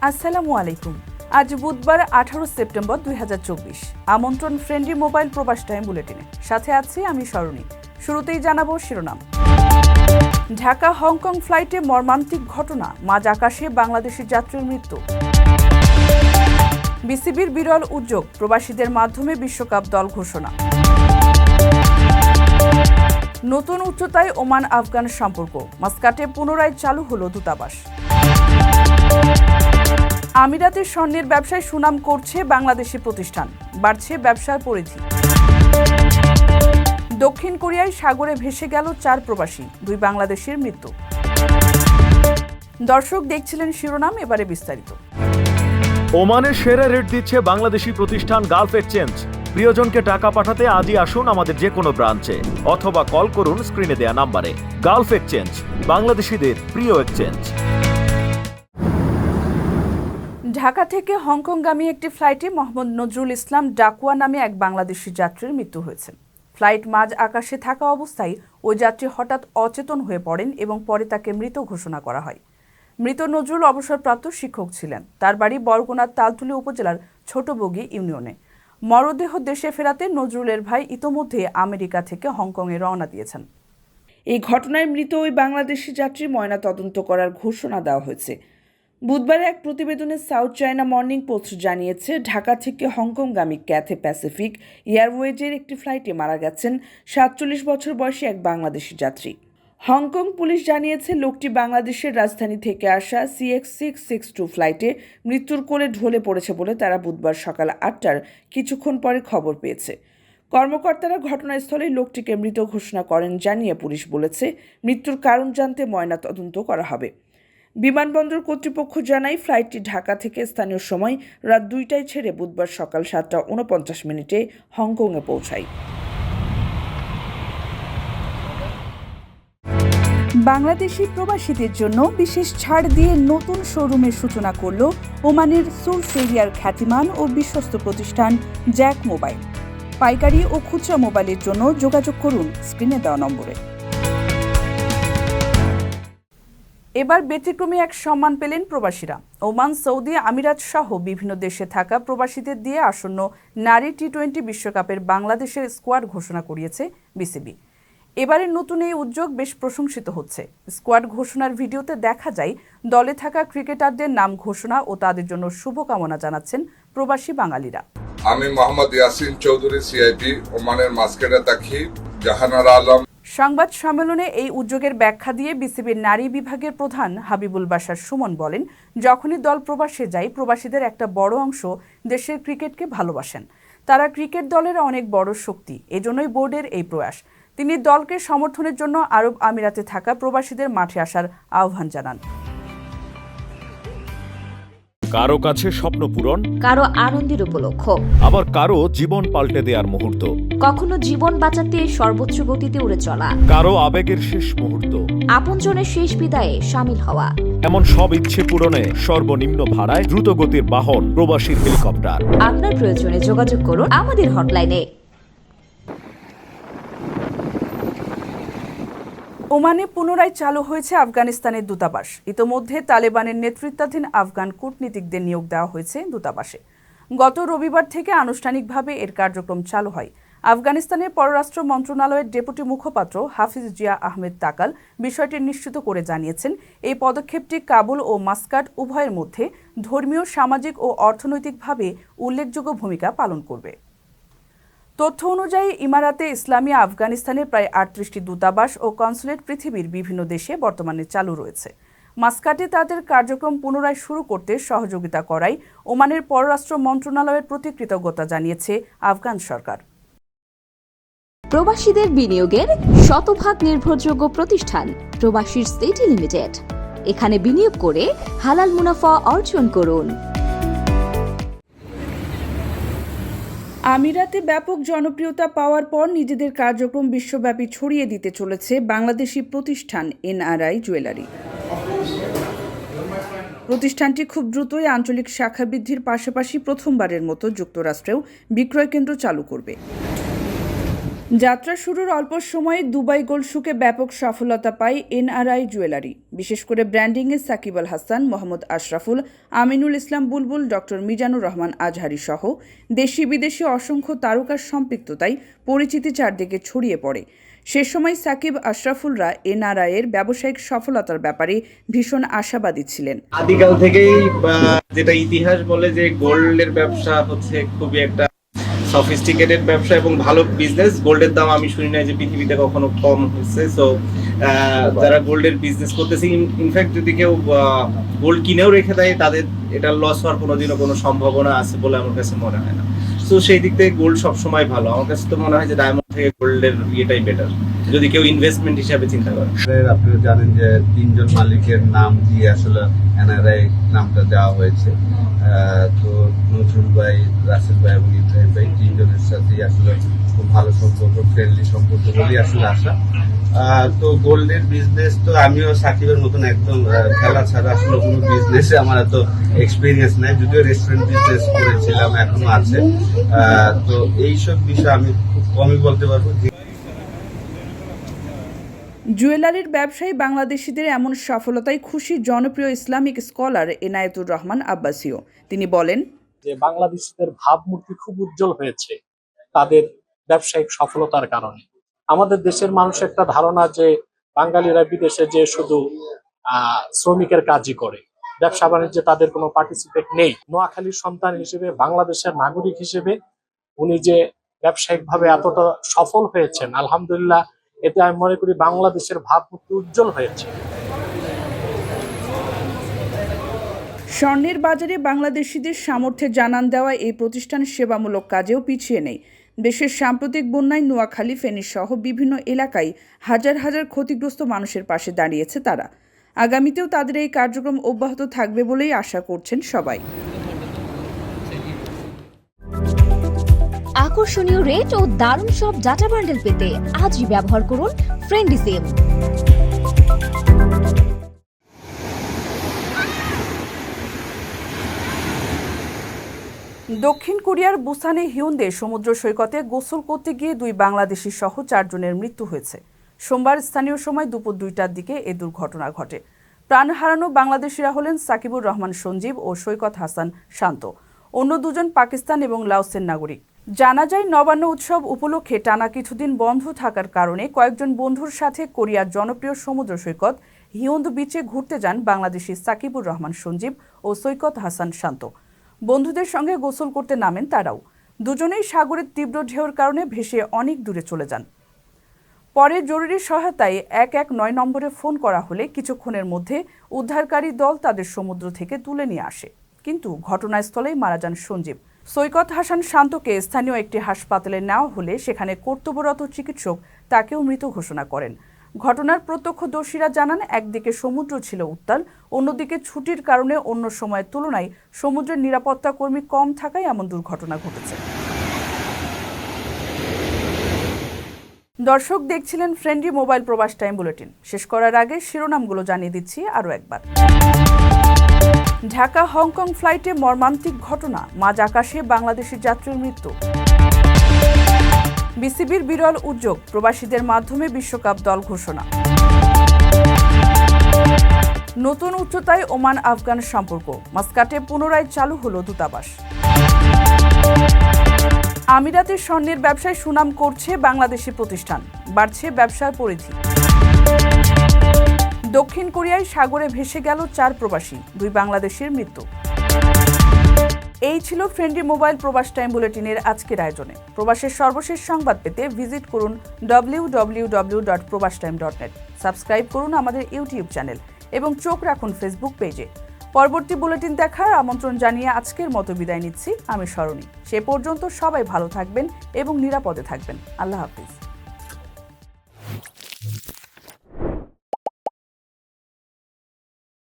আসসালামু আলাইকুম। আজ বুধবার 18 সেপ্টেম্বর 2024। আমন্ত্রণ ফ্রেন্ডলি মোবাইল প্রবাস টাইম বুলেটিনে। সাথে আছি আমি সরণী। শুরুতেই জানাবো শিরোনাম। ঢাকা হংকং ফ্লাইটে মর্মান্তিক ঘটনা, মাঝ আকাশে বাংলাদেশি যাত্রীর মৃত্যু। বিসিবির বিরল উদ্যোগ, প্রবাসীদের মাধ্যমে বিশ্বকাপ দল ঘোষণা। নতুন উচ্চতায় ওমান আফগান সম্পর্ক, মাস্কাটে পুনরায় চালু হলো দূতাবাস। আমিরাতের স্বর্ণের ব্যবসায় সুনাম করছে বাংলাদেশি প্রতিষ্ঠান, বাড়ছে ব্যবসার পরিধি। দক্ষিণ কোরিয়ায় সাগরে ভেসে গেল 4 প্রবাসী, 2 বাংলাদেশির মৃত্যু। দর্শক দেখছিলেন শিরোনাম, এবারে বিস্তারিত। ওমানের সেরা রেট দিচ্ছে বাংলাদেশি প্রতিষ্ঠান গালফ এক্সচেঞ্জ। প্রিয়জনকে টাকা পাঠাতে আজই আসুন আমাদের যে কোনো ব্রাঞ্চে অথবা কল করুন স্ক্রিনে দেয়া নাম্বারে। গালফ এক্সচেঞ্জ, বাংলাদেশিদের প্রিয় এক্সচেঞ্জ। ঢাকা থেকে হংকংগামী একটি ফ্লাইটে মোহাম্মদ নজরুল ইসলাম ডাকুয়া নামে এক বাংলাদেশি যাত্রীর মৃত্যু হয়েছে। ফ্লাইট মাঝ আকাশে থাকা অবস্থায় ওই যাত্রী হঠাৎ অচেতন হয়ে পড়েন এবং পরে তাকে মৃত ঘোষণা করা হয়। মৃত নজরুল অবসরপ্রাপ্ত শিক্ষক ছিলেন। তার বাড়ি বরগুনার তালতুলি উপজেলার ছোটবগি ইউনিয়নে। মরদেহ দেশে ফেরাতে নজরুলের ভাই ইতোমধ্যে আমেরিকা থেকে হংকংয়ে রওনা দিয়েছেন। এই ঘটনায় মৃত ওই বাংলাদেশি যাত্রী ময়নাতদন্ত করার ঘোষণা দেওয়া হয়েছে। বুধবার এক প্রতিবেদনে সাউথ চায়না মর্নিং পোস্ট জানিয়েছে, ঢাকা থেকে হংকংগামী ক্যাথে প্যাসিফিক এয়ারওয়েজের একটি ফ্লাইটে মারা গেছেন 47 বছর বয়সী এক বাংলাদেশি যাত্রী। হংকং পুলিশ জানিয়েছে, লোকটি বাংলাদেশের রাজধানী থেকে আসা CX-662 ফ্লাইটে মৃত্যুর কোলে ঢলে পড়েছে বলে তারা বুধবার সকাল 8টার কিছুক্ষণ পরে খবর পেয়েছে। কর্মকর্তারা ঘটনাস্থলে লোকটিকে মৃত ঘোষণা করেন জানিয়ে পুলিশ বলেছে, মৃত্যুর কারণ জানতে ময়নাতদন্ত করা হবে। বিমানবন্দর কর্তৃপক্ষ জানায়, ফ্লাইটটি ঢাকা থেকে স্থানীয় সময় রাত 2টায় ছেড়ে বুধবার সকাল 7:49 হংকংয়ে পৌঁছায়। বাংলাদেশি প্রবাসীদের জন্য বিশেষ ছাড় দিয়ে নতুন শোরুমের সূচনা করল ওমানের সোর্স এরিয়ার খ্যাতিমান ও বিশ্বস্ত প্রতিষ্ঠান জ্যাক মোবাইল। পাইকারি ও খুচরা মোবাইলের জন্য যোগাযোগ করুন স্ক্রিনে দেওয়া নম্বরে। এবার ব্যতিক্রমী এক সম্মান পেলেন প্রবাসীরা। ওমান, সৌদি আমিরাত সহ বিভিন্ন দেশে থাকা প্রবাসীদের দিয়ে আসন্ন নারী টি-20 বিশ্বকাপের বাংলাদেশের স্কোয়াড ঘোষণা করিয়েছে বিসিবি। এবারের নতুন এই উদ্যোগ বেশ প্রশংসিত হচ্ছে। স্কোয়াড ঘোষণার ভিডিওতে দেখা যায় দলে থাকা ক্রিকেটারদের নাম ঘোষণা ও তাদের জন্য শুভকামনা জানাচ্ছেন প্রবাসী বাঙালিরা। আমি মোহাম্মদ ইয়াসিন চৌধুরী, সিআইপি, ওমানের মাস্কেটে থাকি, জাহানারা আলম। সংবাদ সম্মেলনে এই উদ্যোগের ব্যাখ্যা দিয়ে বিসিবির নারী বিভাগের প্রধান হাবিবুল বাশার সুমন বলেন, যখনই দল প্রবাসে যায়, প্রবাসীদের একটা বড় অংশ দেশের ক্রিকেটকে ভালোবাসেন। তারা ক্রিকেট দলের অনেক বড় শক্তি, এজন্যই বোর্ডের এই প্রয়াস। তিনি দলকে সমর্থনের জন্য আরব আমিরাতে থাকা প্রবাসীদের মাঠে আসার আহ্বান জানান। কারো কাছে স্বপ্ন পূরণ, কারো আনন্দের উপলক্ষ, আবার কারো জীবন পাল্টে দেওয়ার মুহূর্ত, কখনো জীবন বাঁচাতে সর্বোচ্চ গতিতে উড়ে চলা, কারো আবেগের শেষ মুহূর্ত, আপনজনের শেষ বিদায়ে সামিল হওয়া। এমন সব ইচ্ছে পূরণে সর্বনিম্ন ভাড়ায় দ্রুত গতির বাহন প্রবাসীর হেলিকপ্টার। আপনার প্রয়োজনে যোগাযোগ করুন আমাদের হটলাইনে। ওমানে পুনরায় চালু হয়েছে আফগানিস্তানের দূতাবাস। ইতোমধ্যে তালেবানের নেতৃত্বাধীন আফগান কূটনীতিকদের নিয়োগ দেওয়া হয়েছে দূতাবাসে। গত রবিবার থেকে আনুষ্ঠানিকভাবে এর কার্যক্রম চালু হয়। আফগানিস্তানের পররাষ্ট্র মন্ত্রণালয়ের ডেপুটি মুখপাত্র হাফিজ জিয়া আহমেদ তাকাল বিষয়টি নিশ্চিত করে জানিয়েছেন, এই পদক্ষেপটি কাবুল ও মাস্কাট উভয়ের মধ্যে ধর্মীয়, সামাজিক ও অর্থনৈতিকভাবে উল্লেখযোগ্য ভূমিকা পালন করবে। তথ্য অনুযায়ী ইমারাতে ইসলামিয়া আফগানিস্তানের প্রায় 38টি দূতাবাস ও কনসুলেট পৃথিবীর বিভিন্ন দেশে বর্তমানে চালু রয়েছে। মাস্কাটে তাদের কার্যক্রম পুনরায় শুরু করতে সহযোগিতা করায় ওমানের পররাষ্ট্র মন্ত্রণালয়ের প্রতি কৃতজ্ঞতা জানিয়েছে আফগান সরকার। প্রবাসীদের বিনিয়োগের শতভাগ নির্ভরযোগ্য প্রতিষ্ঠান প্রবাসীর সিটি লিমিটেড। এখানে বিনিয়োগ করে হালাল মুনাফা অর্জন করুন। আমিরাতে ব্যাপক জনপ্রিয়তা পাওয়ার পর নিজেদের কার্যক্রম বিশ্বব্যাপী ছড়িয়ে দিতে চলেছে বাংলাদেশি প্রতিষ্ঠান NRI জুয়েলারি। প্রতিষ্ঠানটি খুব দ্রুতই আঞ্চলিক শাখা বৃদ্ধির পাশাপাশি প্রথমবারের মতো যুক্তরাষ্ট্রেও বিক্রয় কেন্দ্র চালু করবে। যাত্রা শুরুর অল্প সময়ে দুবাই গোল্ড শুকে ব্যাপক সফলতা পায় এনআরআই জুয়েলারি। বিশেষ করে ব্র্যান্ডিংয়ে সাকিব আল হাসান, মোহাম্মদ আশরাফুল, আমিনুল ইসলাম বুলবুল, ডক্টর মিজানুর রহমান আজহারি সহ দেশি বিদেশি অসংখ্য তারকার সম্পৃক্ততায় পরিচিতি চারদিকে ছড়িয়ে পড়ে। সে সময় সাকিব আশরাফুলরা এনআরআইয়ের ব্যবসায়িক সফলতার ব্যাপারে ভীষণ আশাবাদী ছিলেন। আদিকাল থেকেই যেটা ইতিহাস বলে যে গোল্ডের ব্যবসা হচ্ছে খুবই একটা সফিস্টিকেটেড ব্যবসা এবং ভালো বিজনেস। গোল্ডের দাম আমি শুনি না যে পৃথিবীতে কখনো কম হচ্ছে। সো যারা গোল্ডের বিজনেস করতেছে, ইনফ্যাক্ট যদি কেউ গোল্ড কিনেও রেখে দেয়, তাদের এটা লস হওয়ার কোনোদিনও কোনো সম্ভাবনা আছে বলে আমার কাছে মনে হয় না। সো সেই দিক থেকে গোল্ড সবসময় ভালো। আমার কাছে তো মনে হয় যে ডায়মন্ড থেকে গোল্ডের ইয়েটাই বেটার যদি কেউ ইনভেস্টমেন্ট হিসাবে চিন্তা করে। আপনারা জানেন যে 3 জন মালিকের নাম দিয়ে আসলে এনআরআই নামটা দেওয়া হয়েছে। তো নজরুল ভাই, রাসেল ভাই এবং ইব্রাহিম ভাই 3 জনের সাথে আসলে খুব ভালো সম্পর্ক, ফ্রেন্ডলি সম্পর্ক বলেই আসলে আসা। তো গোল্ডের বিজনেস তো আমিও সাকিবের মতন একদম খেলা ছাড়া আসলে কোনো বিজনেসে আমার এত এক্সপিরিয়েন্স নাই, যদিও রেস্টুরেন্ট বিজনেস করেছিলাম, এখনো আছে। তো এইসব বিষয়ে আমি খুব কমই বলতে পারবো। জুয়েলারির ব্যবসায়ী বাংলাদেশিদের এমন সফলতায় খুশি জনপ্রিয় ইসলামিক স্কলার এনায়েতুর রহমান আব্বাসীও। তিনি বলেন যে বাংলাদেশিদের ভাবমূর্তি খুব উজ্জ্বল হয়েছে তাদের ব্যবসায়িক সফলতার কারণে। আমাদের দেশের মানুষ একটা ধারণা যে বাঙালিরা বিদেশে যে শুধু শ্রমিকের কাজই করে, ব্যবসা বাণিজ্যে তাদের কোনো পার্টিসিপেট নেই। নোয়াখালীর সন্তান হিসেবে, বাংলাদেশের নাগরিক হিসেবে উনি যে ব্যবসায়িকভাবে এতটা সফল হয়েছেন, আলহামদুলিল্লাহ, এতে আমি মনে করি বাংলাদেশের ভাবমূর্তি উজ্জ্বল হয়েছে। স্বর্ণের বাজারে বাংলাদেশিদের সামর্থ্যে জানান দেওয়া এই প্রতিষ্ঠান সেবামূলক কাজেও পিছিয়ে নেই। দেশের সাম্প্রতিক বন্যায় নোয়াখালী, ফেনী সহ বিভিন্ন এলাকায় হাজার হাজার ক্ষতিগ্রস্ত মানুষের পাশে দাঁড়িয়েছে তারা। আগামীতেও তাদের এই কার্যক্রম অব্যাহত থাকবে বলেই আশা করছেন সবাই। আকর্ষণীয় রেট ও দারুণ সব ডাটা বান্ডেল পেতে আজই ব্যবহার করুন ফ্রেন্ডলি সিম। দক্ষিণ কোরিয়ার বুসানে হিউন্দে সমুদ্র সৈকতে গোসল করতে গিয়ে 2 বাংলাদেশি সহ 4 জনের মৃত্যু হয়েছে। সোমবার স্থানীয় সময় দুপুর 2টার দিকে এ দুর্ঘটনা ঘটে। প্রাণ হারানো বাংলাদেশিরা হলেন সাকিবুর রহমান সঞ্জীব ও সৈকত হাসান শান্ত। অন্য 2 জন পাকিস্তান এবং লাওসের নাগরিক। জানা যায়, নবান্ন উৎসব উপলক্ষে টানা কিছুদিন বন্ধ থাকার কারণে কয়েকজন বন্ধুর সাথে কোরিয়ার জনপ্রিয় সমুদ্র সৈকত হিউন্দ বিচে ঘুরতে যান বাংলাদেশি সাকিবুর রহমান সঞ্জীব ও সৈকত হাসান শান্ত। বন্ধুদের সঙ্গে গোসল করতে নামেন তারাও। দুজনেই সাগরের তীব্র ঢেউর কারণে ভেসে অনেক দূরে চলে যান। পরে জরুরি সহায়তায় 119 নম্বরে ফোন করা হলে কিছুক্ষণের মধ্যে উদ্ধারকারী দল তাদের সমুদ্র থেকে তুলে নিয়ে আসে। কিন্তু ঘটনাস্থলেই মারা যান সঞ্জীব। সৈকত হাসান শান্তকে স্থানীয় একটি হাসপাতালে নেওয়া হলে সেখানে কর্তব্যরত চিকিৎসক তাকেও মৃত ঘোষণা করেন। ঘটনার প্রত্যক্ষদর্শীরা জানান, একদিকে সমুদ্র ছিল উত্তাল, অন্যদিকে ছুটির কারণে অন্য সময়ের তুলনায় সমুদ্রের নিরাপত্তা কর্মী কম থাকায় এমন দুর্ঘটনা ঘটেছে। দর্শক দেখছিলেন ফ্রেন্ডলি মোবাইল প্রবাস টাইম বুলেটিন। শেষ করার আগে শিরোনামগুলো জানিয়ে দিচ্ছি আরও একবার। ঢাকা হংকং ফ্লাইটে মর্মান্তিক ঘটনা, মাঝ আকাশে বাংলাদেশি যাত্রীর মৃত্যু। বিসিবির বিরল উদ্যোগ, প্রবাসীদের মাধ্যমে বিশ্বকাপ দল ঘোষণা। নতুন উচ্চতায় ওমান আফগান সম্পর্ক, মাস্কাটে পুনরায় চালু হলো দূতাবাস। আমিরাতের স্বর্ণের ব্যবসায় সুনাম করছে বাংলাদেশি প্রতিষ্ঠান, বাড়ছে ব্যবসার পরিধি। দক্ষিণ কোরিয়ায় সাগরে ভেসে গেল 4 প্রবাসী, 2 বাংলাদেশের মৃত্যু। এই ছিল ফ্রেন্ডলি মোবাইল প্রবাস টাইম বুলেটিনের আজকের আয়োজনে। প্রবাসের সর্বশেষ সংবাদ পেতে ভিজিট করুন www.probastime.net। সাবস্ক্রাইব করুন আমাদের ইউটিউব চ্যানেল এবং চোখ রাখুন ফেসবুক পেজে। পরবর্তী বুলেটিন দেখার আমন্ত্রণ জানিয়ে আজকের মতো বিদায় নিচ্ছি আমি সরণী। সে পর্যন্ত সবাই ভালো থাকবেন এবং নিরাপদে থাকবেন। আল্লাহ হাফিজ।